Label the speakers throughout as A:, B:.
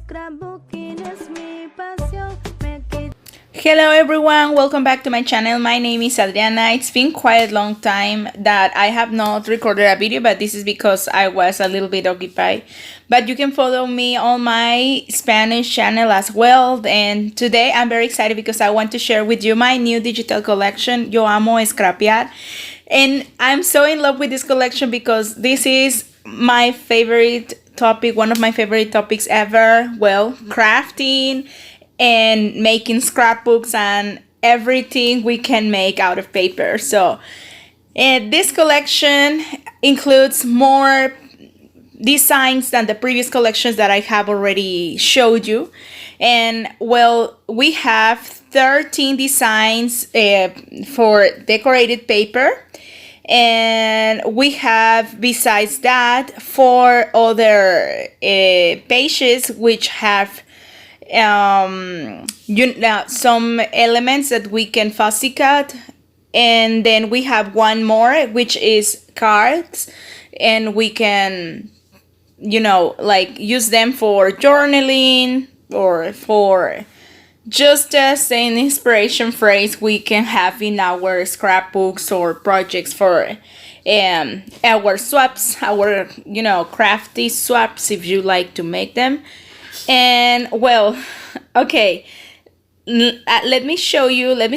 A: scrapbooking es mi pasión.
B: Hello everyone, welcome back to my channel. My name is Adriana. It's been quite a long time that I have not recorded a video, but this is because I was a little bit occupied. But you can follow me on my Spanish channel as well. And today I'm very excited because I want to share with you my new digital collection, Yo Amo Scrapear. And I'm so in love with this collection because this is my favorite topic, one of my favorite topics ever. Well, crafting and making scrapbooks and everything we can make out of paper. So this collection includes more designs than the previous collections that I have already showed you. And well, we have 13 designs for decorated paper, and we have besides that 4 other pages which have some elements that we can fussy cut, and then we have one more which is cards, and we can like use them for journaling or for just as an inspiration phrase we can have in our scrapbooks or projects for our swaps, our crafty swaps if you like to make them. And well, okay, let me show you the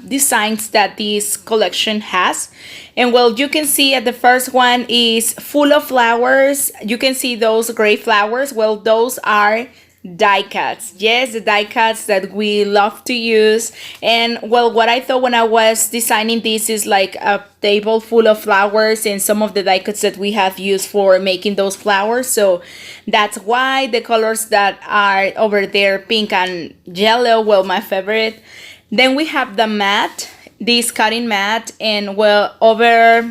B: designs that this collection has. And well, you can see at the first one is full of flowers. You can see those gray flowers. Well, those are die cuts. Yes, the die cuts that we love to use. And well, what I thought when I was designing this is like a table full of flowers and some of the die cuts that we have used for making those flowers. So that's why the colors that are over there, pink and yellow, well, my favorite. Then we have the mat, this cutting mat, and well, over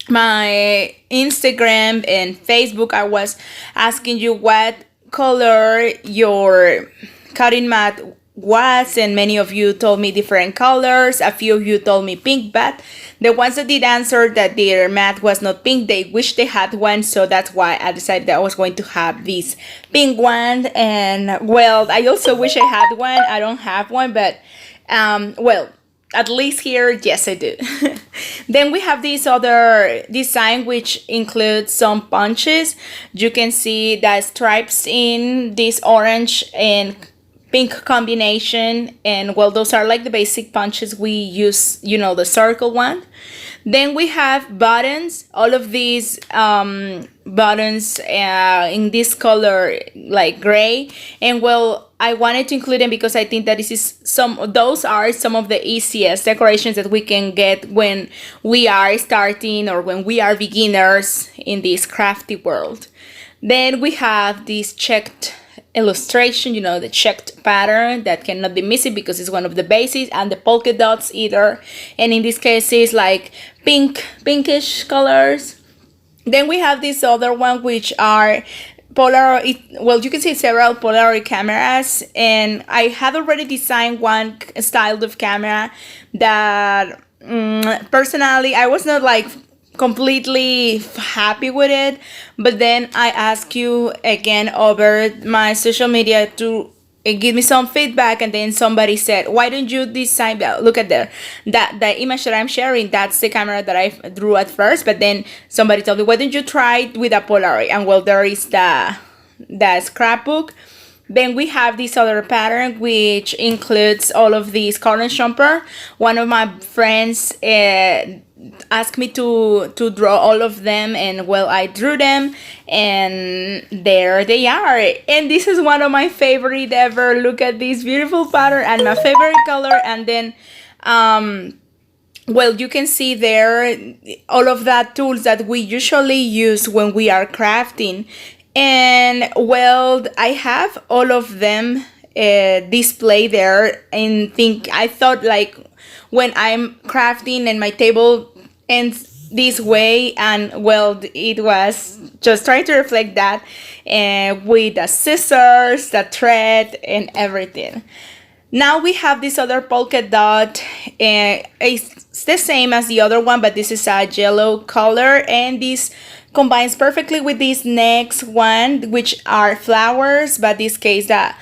B: my Instagram and Facebook I was asking you what color your cutting mat was, and many of you told me different colors. A few of you told me pink, but the ones that did answer that their mat was not pink, they wish they had one, so that's why I decided that I was going to have this pink one. And well, I also wish I had one. I don't have one, but well, at least here, yes, I do. Then we have this other design which includes some punches. You can see the stripes in this orange and pink combination, and well, those are like the basic punches we use, the circle one. Then we have buttons, all of these buttons in this color like gray, and well, I wanted to include them because I think that those are some of the easiest decorations that we can get when we are starting or when we are beginners in this crafty world. Then we have this checked illustration, the checked pattern that cannot be missing because it's one of the basics, and the polka dots either, and in this case it's like pinkish colors. Then we have this other one which are Polaroid. Well, you can see several Polaroid cameras, and I had already designed one style of camera that personally I was not like completely happy with it, but then I asked you again over my social media to give me some feedback, and then somebody said, why don't you design look at the image that I'm sharing, that's the camera that I drew at first, but then somebody told me, why don't you try it with a Polaroid? And well, there is the scrapbook. Then we have this other pattern which includes all of these corner jumper. One of my friends asked me to draw all of them, and well, I drew them, and there they are. And this is one of my favorite ever. Look at this beautiful pattern and my favorite color. And then well, you can see there all of that tools that we usually use when we are crafting. And well, I have all of them displayed there, and I thought like when I'm crafting and my table ends this way, and well, it was just trying to reflect that with the scissors, the thread, and everything. Now we have this other polka dot. It's the same as the other one, but this is a yellow color, and this combines perfectly with this next one, which are flowers, but this case that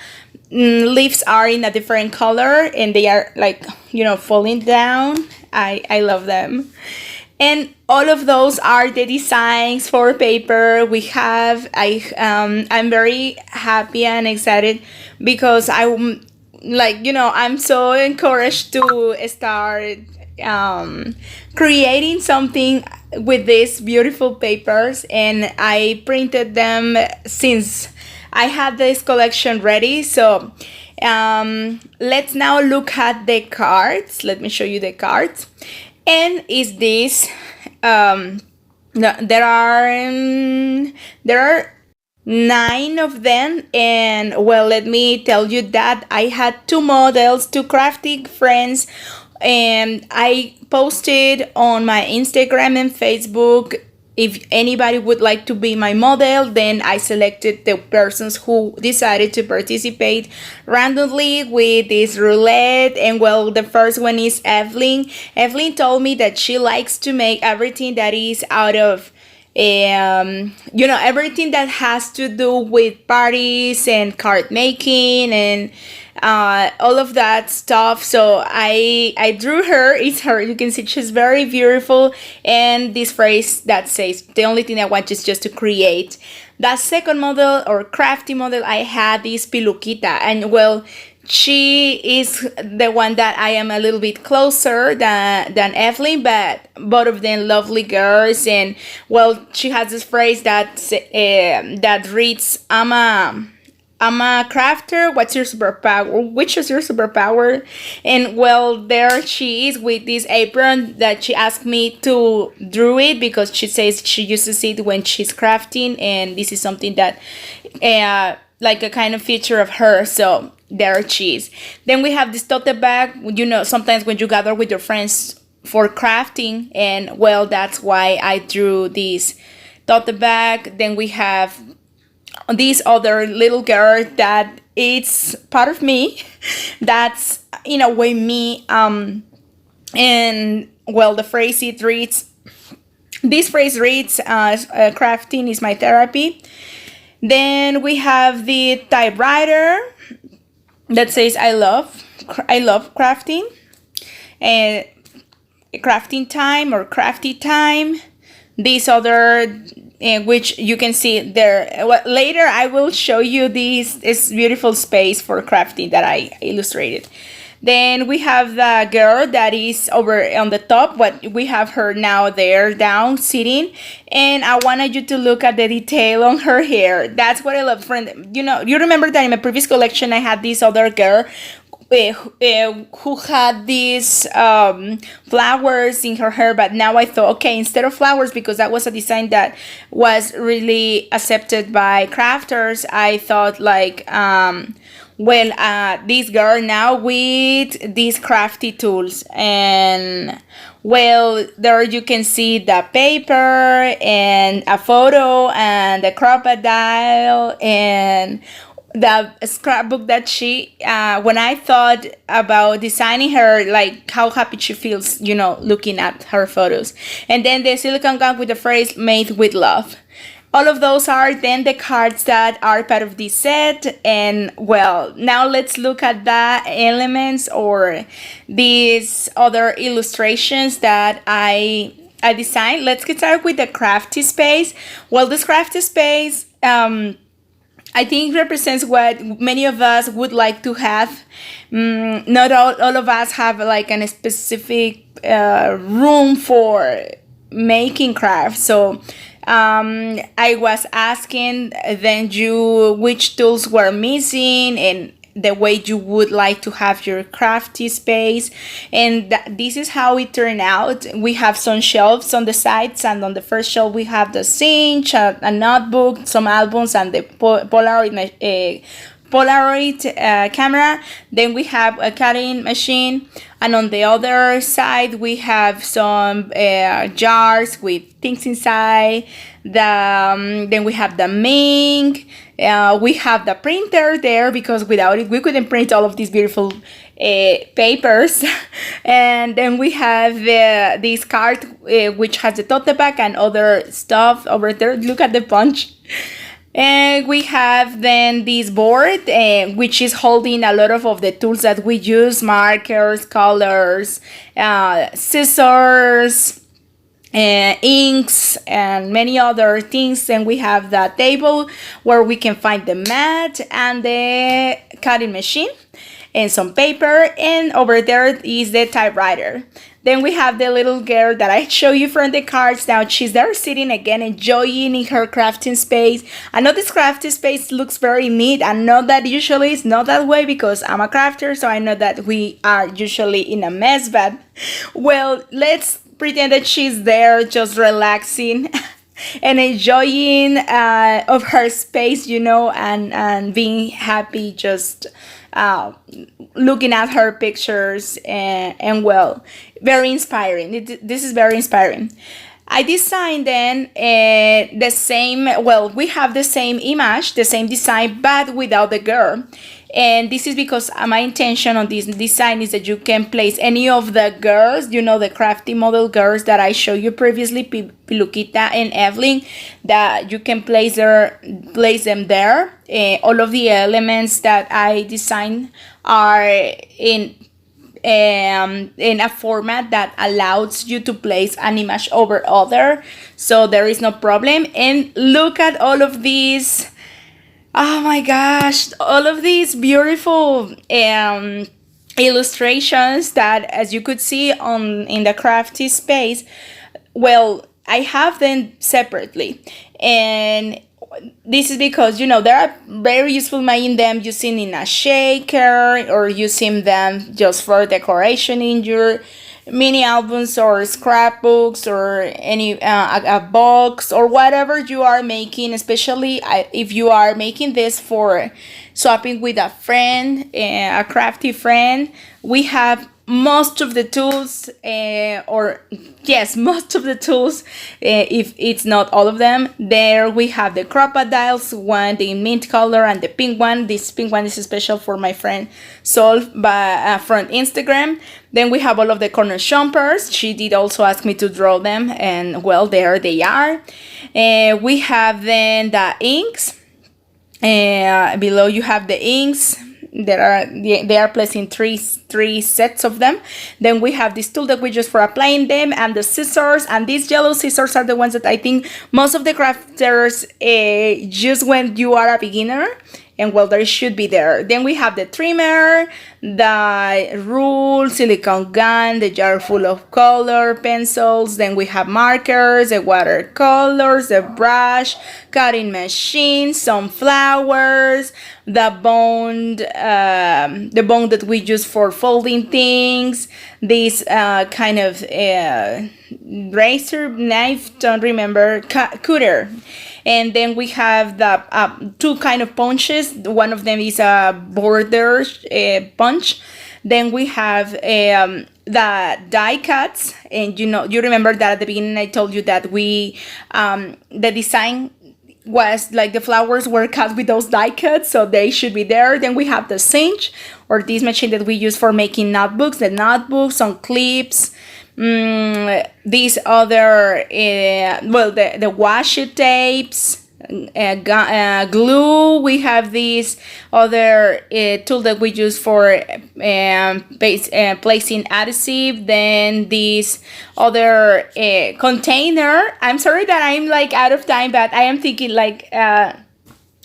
B: leaves are in a different color and they are like, falling down. I love them. And all of those are the designs for paper we have. I'm very happy and excited because I'm so encouraged to start creating something with these beautiful papers, and I printed them since I had this collection ready. So let's now look at the cards. Let me show you the cards. And is this there are 9 of them, and well, let me tell you that I had 2 models, 2 crafty friends, and I posted on my Instagram and Facebook. If anybody would like to be my model, then I selected the persons who decided to participate randomly with this roulette. And well, the first one is Evelyn. Evelyn told me that she likes to make everything that is out of everything that has to do with parties and card making and all of that stuff. So I drew her. It's her. You can see she's very beautiful. And this phrase that says, the only thing I want is just to create. That second model or crafty model I had is Piluquita. And well, she is the one that I am a little bit closer than Evelyn, but both of them lovely girls. And well, she has this phrase that that reads, I'm a crafter. What's your superpower? Which is your superpower? And well, there she is with this apron that she asked me to draw it because she says she uses it when she's crafting, and this is something that like a kind of feature of her. So there she is. Then we have this tote bag. Sometimes when you gather with your friends for crafting, and well, that's why I drew this tote bag. Then we have this other little girl that it's part of me. That's in a way me. And well, the phrase reads, crafting is my therapy. Then we have the typewriter that says I love crafting, and crafting time or crafty time. This other which you can see there. Well, later I will show you this beautiful space for crafting that I illustrated. Then we have the girl that is over on the top, but we have her now there down sitting, and I wanted you to look at the detail on her hair. That's what I love. Friend, you remember that in my previous collection I had this other girl who had these flowers in her hair, but now I thought, okay, instead of flowers, because that was a design that was really accepted by crafters, I thought like this girl now with these crafty tools. And well, there you can see the paper and a photo and the crocodile and the scrapbook that she when I thought about designing her, like how happy she feels looking at her photos. And then the silicone gun with the phrase made with love. All of those are then the cards that are part of this set. And well, now let's look at the elements or these other illustrations that I designed. Let's get started with the Crafty Space. Well, this Crafty Space I think represents what many of us would like to have. Not all of us have like a specific room for making crafts. So I was asking then you which tools were missing and the way you would like to have your crafty space, and this is how it turned out. We have some shelves on the sides, and on the first shelf we have the cinch, a notebook, some albums, and the Polaroid camera. Then we have a cutting machine, and on the other side we have some jars with things inside, Then we have the mink. We have the printer there because without it we couldn't print all of these beautiful papers. And then we have this card which has the tote bag and other stuff over there. Look at the punch. And we have then this board which is holding a lot of the tools that we use: markers, colors, scissors, inks, and many other things. And we have the table where we can find the mat and the cutting machine and some paper, and over there is the typewriter. Then we have the little girl that I show you from the cards. Now she's there sitting again, enjoying in her crafting space. I know this crafting space looks very neat. I know that usually it's not that way because I'm a crafter, so I know that we are usually in a mess, but well, let's pretend that she's there just relaxing and enjoying of her space, you know, and being happy, just looking at her pictures, and well, very inspiring. This is very inspiring. I designed then the same, well, we have the same image, the same design, but without the girl. And this is because my intention on this design is that you can place any of the girls, you know, the crafty model girls that I showed you previously, Piluquita and Evelyn, that you can place them there. All of the elements that I designed are in a format that allows you to place an image over other, so there is no problem. And look at all of these. Oh my gosh, all of these beautiful illustrations that, as you could see in the Crafty Space, well, I have them separately. And this is because, you know, they are very useful making them using in a shaker or using them just for decoration in your mini albums or scrapbooks or any a box or whatever you are making, especially if you are making this for swapping with a friend, a crafty friend. We have most of the tools, most of the tools, if it's not all of them. There we have the crocodiles one, the mint color, and the pink one. This pink one is special for my friend Sol from Instagram. Then we have all of the corner jumpers. She did also ask me to draw them, and well, there they are. We have then the inks. Below you have the inks. They are placed in three sets of them. Then we have this tool that we use for applying them, and the scissors. And these yellow scissors are the ones that I think most of the crafters use when you are a beginner. And well, they should be there. Then we have the trimmer, the rule, silicone gun, the jar full of color pencils. Then we have markers, the watercolors, the brush, cutting machine, some flowers, the bone that we use for folding things. This kind of razor knife, don't remember, cutter. And then we have the two kind of punches. One of them is a border punch. Then we have the die cuts. And you remember that at the beginning I told you that we the design was like the flowers were cut with those die cuts, so they should be there. Then we have the cinch, or this machine that we use for making notebooks, some clips. These other the washi tapes, glue. We have this other tool that we use for placing adhesive. Then this other container. I'm sorry that I'm like out of time, but I am thinking like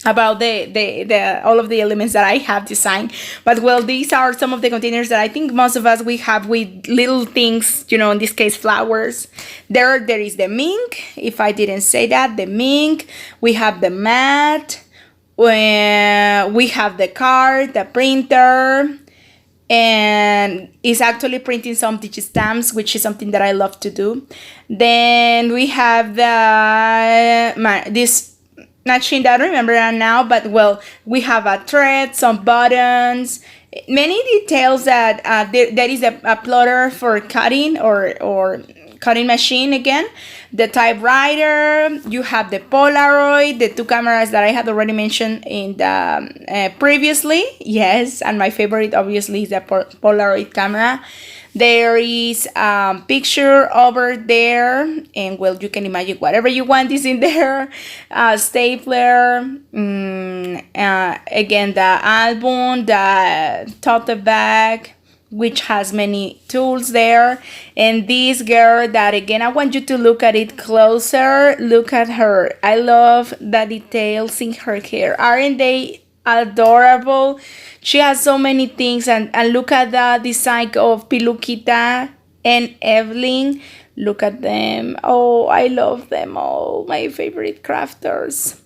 B: about the all of the elements that I have designed. But well, these are some of the containers that I think most of us we have with little things, in this case flowers. There is the mink, if I didn't say that, the mink. We have the mat, we have the card, the printer, and it's actually printing some digistamps, which is something that I love to do. Then we have this machine that I remember now, but well, we have a thread, some buttons, many details that there is a plotter for cutting or cutting machine again, the typewriter, you have the Polaroid, the two cameras that I had already mentioned in the previously. Yes, and my favorite obviously is the Polaroid camera. There is a picture over there, and well, you can imagine whatever you want is in there. Stapler, again, the album, the tote bag, which has many tools there. And this girl that, again, I want you to look at it closer. Look at her. I love the details in her hair. Aren't they adorable? She has so many things, and look at the design of Piluquita and Evelyn. Look at them. Oh, I love them all. My favorite crafters.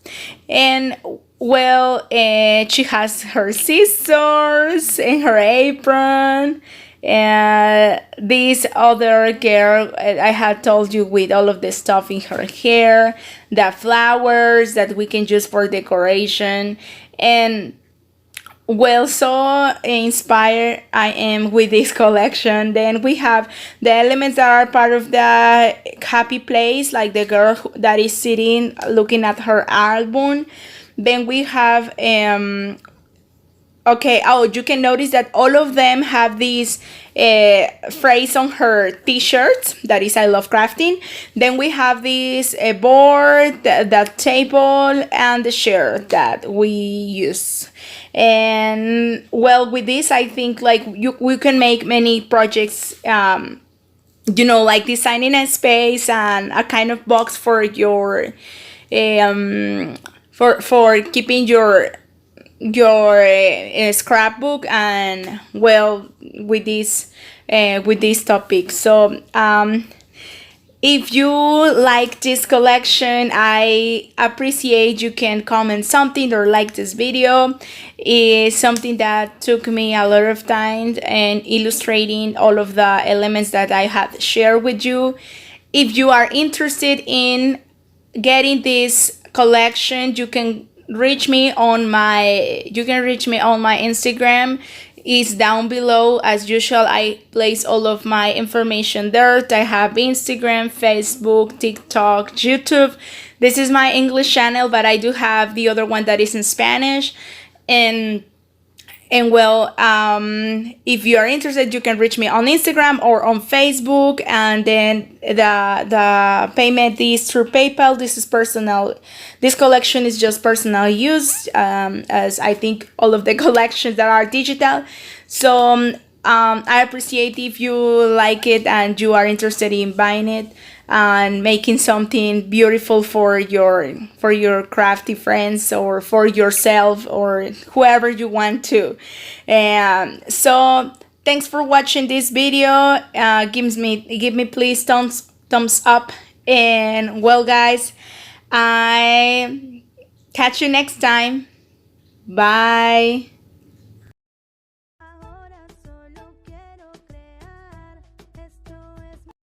B: And well, she has her scissors and her apron. And this other girl, I had told you, with all of the stuff in her hair, the flowers that we can use for decoration. And well, so inspired I am with this collection. Then we have the elements that are part of the happy place, like the girl that is sitting looking at her album. Then we have okay, oh, you can notice that all of them have this phrase on her t-shirt, that is, I love crafting. Then we have this board, the table, and the chair that we use. And well, with this, I think like we can make many projects, you know, like designing a space and a kind of box for your for keeping your scrapbook, and well, with this topic. So if you like this collection, I appreciate you can comment something or like this video. It's something that took me a lot of time and illustrating all of the elements that I had shared with you. If you are interested in getting this collection, you can reach me on my Instagram. Is down below. As usual, I place all of my information there. I have Instagram, Facebook, TikTok, YouTube. This is my English channel, but I do have the other one that is in Spanish. And well, if you are interested, you can reach me on Instagram or on Facebook. And then the payment is through PayPal. This is personal. This collection is just personal use, as I think all of the collections that are digital. So I appreciate if you like it and you are interested in buying it and making something beautiful for your crafty friends, or for yourself, or whoever you want to. And so thanks for watching this video. Give me please thumbs up. And well, guys, I catch you next time. Bye.